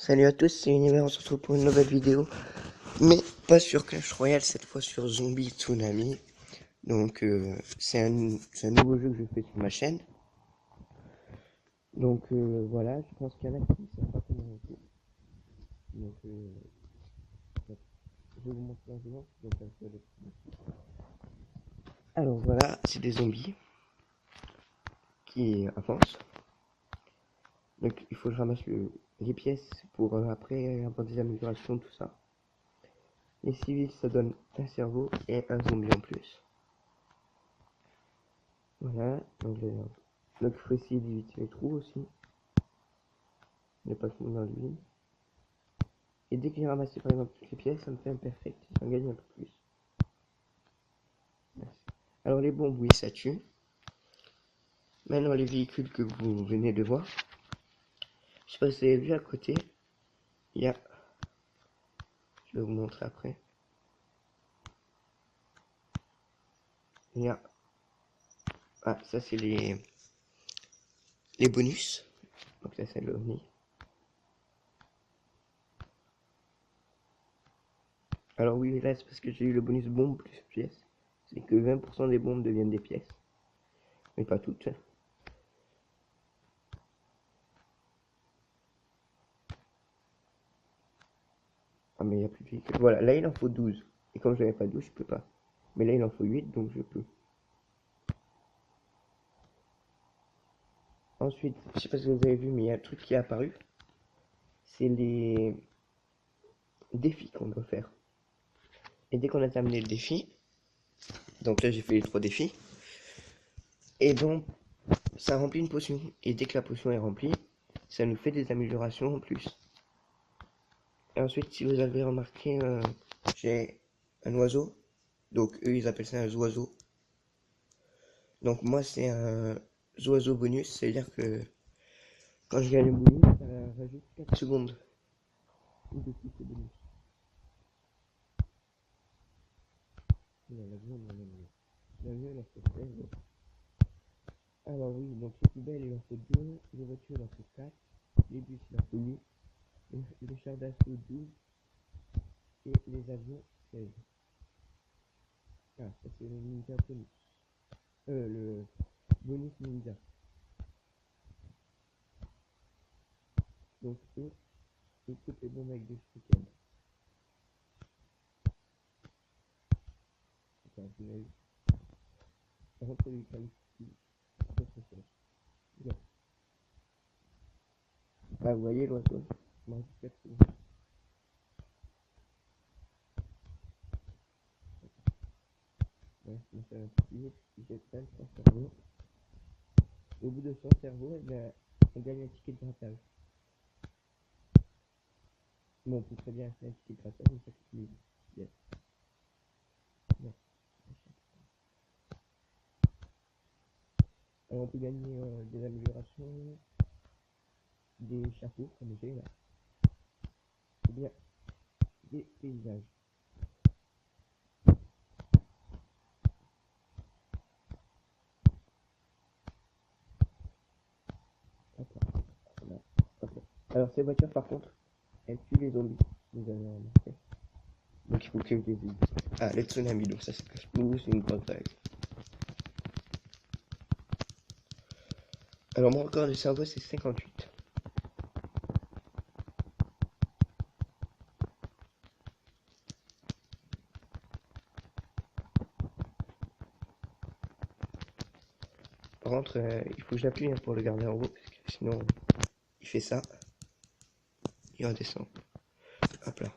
Salut à tous, c'est Univers, on se retrouve pour une nouvelle vidéo, mais pas sur Clash Royale, cette fois sur Zombie Tsunami. Donc c'est un nouveau jeu que je fais sur ma chaîne. Donc voilà, je pense qu'il y en a qui ne savent pas comment on fait. Donc je vais vous montrer un jour. Alors voilà, c'est des zombies qui avancent. Donc il faut que je ramasse les pièces pour après avoir des améliorations, tout ça. Les civils, ça donne un cerveau et un zombie en plus. Voilà, donc il faut essayer d'éviter les trous aussi. Ne pas se mettre dans l'huile. Et dès que j'ai ramassé par exemple toutes les pièces, ça me fait un perfect. J'en gagne un peu plus. Merci. Alors les bombes, oui, ça tue. Maintenant les véhicules que vous venez de voir. Je sais pas si vous avez vu à côté. Il y a... Je vais vous montrer après. Il y a... Ah, ça c'est les bonus. Donc ça c'est l'OVNI. Alors oui, là c'est parce que j'ai eu le bonus bombe plus pièces. C'est que 20% des bombes deviennent des pièces. Mais pas toutes. Ah mais il n'y a plus de véhicules. Voilà, là il en faut 12. Et comme je n'avais pas 12, je peux pas. Mais là il en faut 8, donc je peux. Ensuite, je sais pas si vous avez vu, mais il y a un truc qui est apparu. C'est les défis qu'on doit faire. Et dès qu'on a terminé le défi, donc là j'ai fait les 3 défis, et donc ça remplit une potion. Et dès que la potion est remplie, ça nous fait des améliorations en plus. Et ensuite, si vous avez remarqué, j'ai un oiseau. Donc eux ils appellent ça un oiseau. Donc moi c'est un oiseau bonus, c'est-à-dire que quand je gagne le bonus, ça rajoute 4 secondes. De plus de bonus. L'avion il en faut 16. Alors oui, donc les poubelles il en faut 2, les voitures il en faut 4, les bus il en faut 8, les chars d'assaut 12 et les avions 16. Ah, ça c'est le ninja bonus. Le bonus ninja. Donc eux, ils coupent les bombes avec des shurikens. Attends, vous avez vu. Par contre, celui qui a très très fort. Bien. Ah, vous voyez l'oiseau? Je m'en rappelle 4 secondes. Ouais, je me fais un petit, puis j'ai 23 cerveaux. Au bout de 100 cerveaux, eh bien, on gagne un ticket de grattage. Bon, on peut très bien acheter un ticket de grattage, mais ça coûte 1000. Yes. Bien. Alors, on peut gagner des améliorations, des chapeaux, comme j'ai là. Ou bien des paysages. Attends, voilà. Ok. Alors, ces voitures, par contre, elles tuent les zombies. Vous avez remarqué. Donc, il faut que je les évite. Ah, les tsunamis, donc ça, c'est cache-tout, c'est une grande vague. Alors, mon record de cerveau, c'est 58. Par contre, il faut que j'appuie pour le garder en haut, parce que sinon, il fait ça, il redescend. Hop là.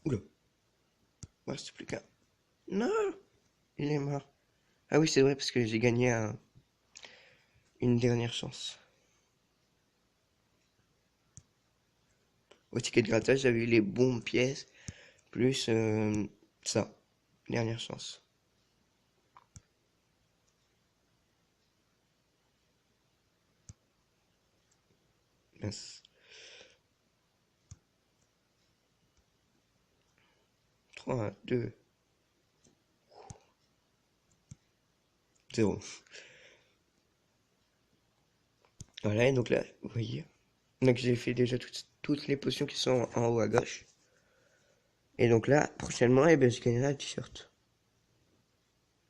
Oula, il reste plus qu'un. Non, il est mort. Ah oui, c'est vrai, parce que j'ai gagné une dernière chance. Au ticket de grattage, j'avais eu les bombes pièces, plus ça. Dernière chance. Mince. 3, 2, €. Voilà, et donc là, vous voyez. Donc j'ai fait déjà toutes les potions qui sont en haut à gauche. Et donc là, prochainement, eh ben, je gagnerai un t-shirt.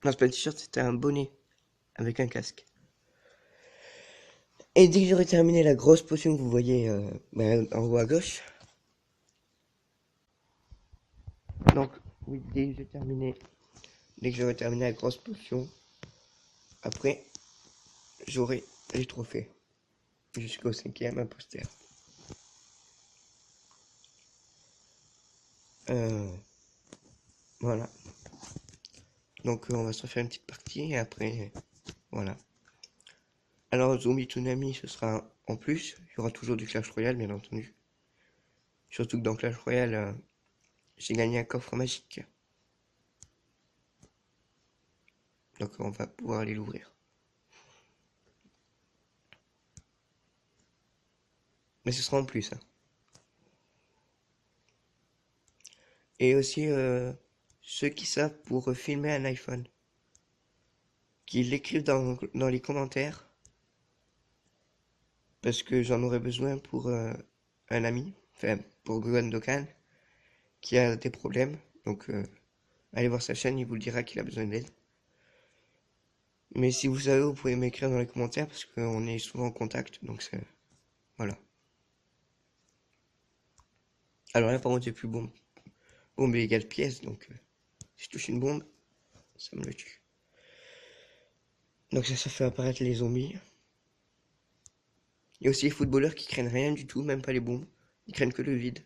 Non, c'est pas un t-shirt, c'était un bonnet avec un casque. Et dès que j'aurai terminé la grosse potion que vous voyez en haut à gauche, donc oui, dès que j'aurai terminé la grosse potion, après, j'aurai les trophées jusqu'au 5e imposteur. Voilà. Donc on va se refaire une petite partie et après, voilà. Alors Zombie Tsunami, ce sera en plus. Il y aura toujours du Clash Royale, bien entendu. Surtout que dans Clash Royale, j'ai gagné un coffre magique. Donc on va pouvoir aller l'ouvrir. Mais ce sera en plus. Hein. Et aussi, ceux qui savent pour filmer un iPhone, qu'ils l'écrivent dans les commentaires, parce que j'en aurai besoin pour un ami, enfin pour Gohan qui a des problèmes. Donc allez voir sa chaîne, il vous le dira qu'il a besoin d'aide. Mais si vous savez, vous pouvez m'écrire dans les commentaires, parce qu'on est souvent en contact, donc c'est... Voilà. Alors là, par contre, j'ai plus bombe. Bombe égale pièce, donc si je touche une bombe, ça me le tue. Donc ça fait apparaître les zombies. Il y a aussi les footballeurs qui craignent rien du tout, même pas les bombes. Ils craignent que le vide.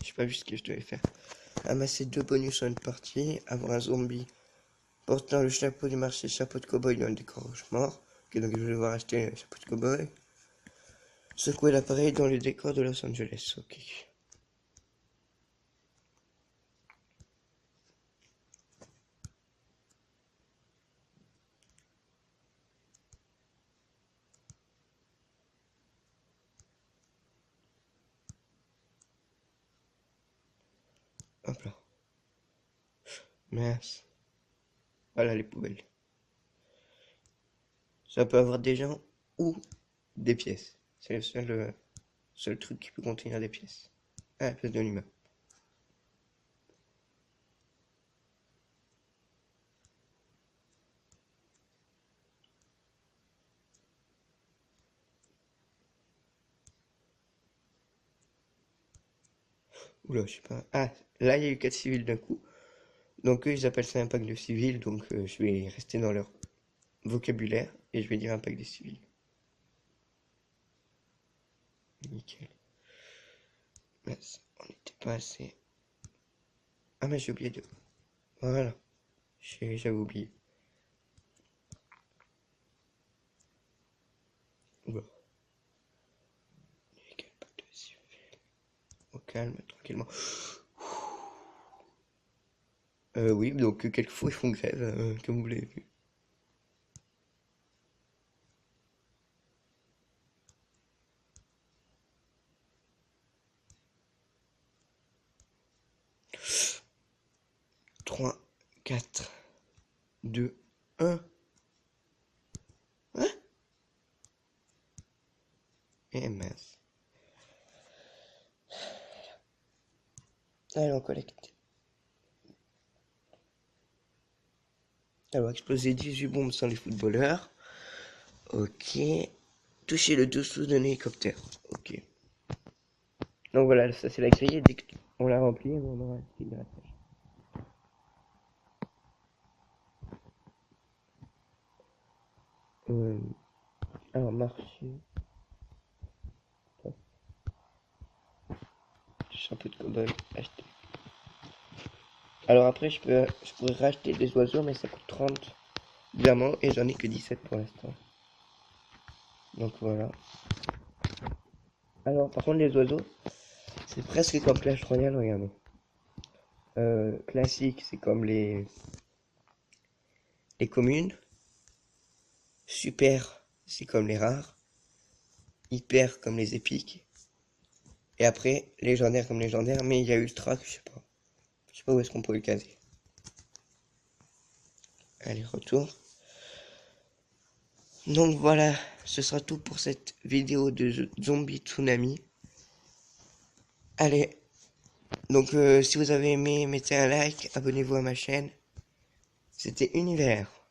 J'ai pas vu ce que je devais faire. Amasser 2 bonus en une partie. Avoir un zombie portant le chapeau du marché, chapeau de cow-boy dans le décor mort. Ok, donc je vais devoir acheter un chapeau de cow-boy. Secouer l'appareil dans le décor de Los Angeles. Ok. Hop là. Mince. Voilà les poubelles. Ça peut avoir des gens ou des pièces. C'est le seul truc qui peut contenir des pièces. Ah, la pièce de l'humain. Oula, je sais pas. Ah, là, il y a eu 4 civils d'un coup. Donc, eux, ils appellent ça un pack de civils. Donc, je vais rester dans leur vocabulaire et je vais dire un pack de civils. Nickel. Mince, on n'était pas assez. Ah, mais j'ai oublié de. Voilà, j'avais oublié. Oula. Nickel, pack de civils. Au calme, tranquillement. Oui, donc quelquefois ils font grève, comme vous l'avez vu. Trois, 4, 2, 1. Hein? Eh mince. Allez, on collecte. Alors, exploser 18 bombes sans les footballeurs. Ok. Toucher le dessous d'un hélicoptère. Ok. Donc voilà, ça c'est la grille. Et dès qu'on l'a remplie, on aura un grattage. Euh, alors, marché. Chapeau de cow-boy. Acheter. Alors après, je pourrais racheter des oiseaux, mais ça coûte 30 diamants et j'en ai que 17 pour l'instant. Donc voilà. Alors, par contre, les oiseaux, c'est presque comme Clash Royale, regardez. Classique, c'est comme les communes. Super, c'est comme les rares. Hyper, comme les épiques. Et après, légendaire comme légendaire, mais il y a ultra que je sais pas. Je sais pas où est-ce qu'on peut le caser. Allez, retour. Donc voilà, ce sera tout pour cette vidéo de Zombie Tsunami. Allez, donc si vous avez aimé, mettez un like, abonnez-vous à ma chaîne. C'était Univers.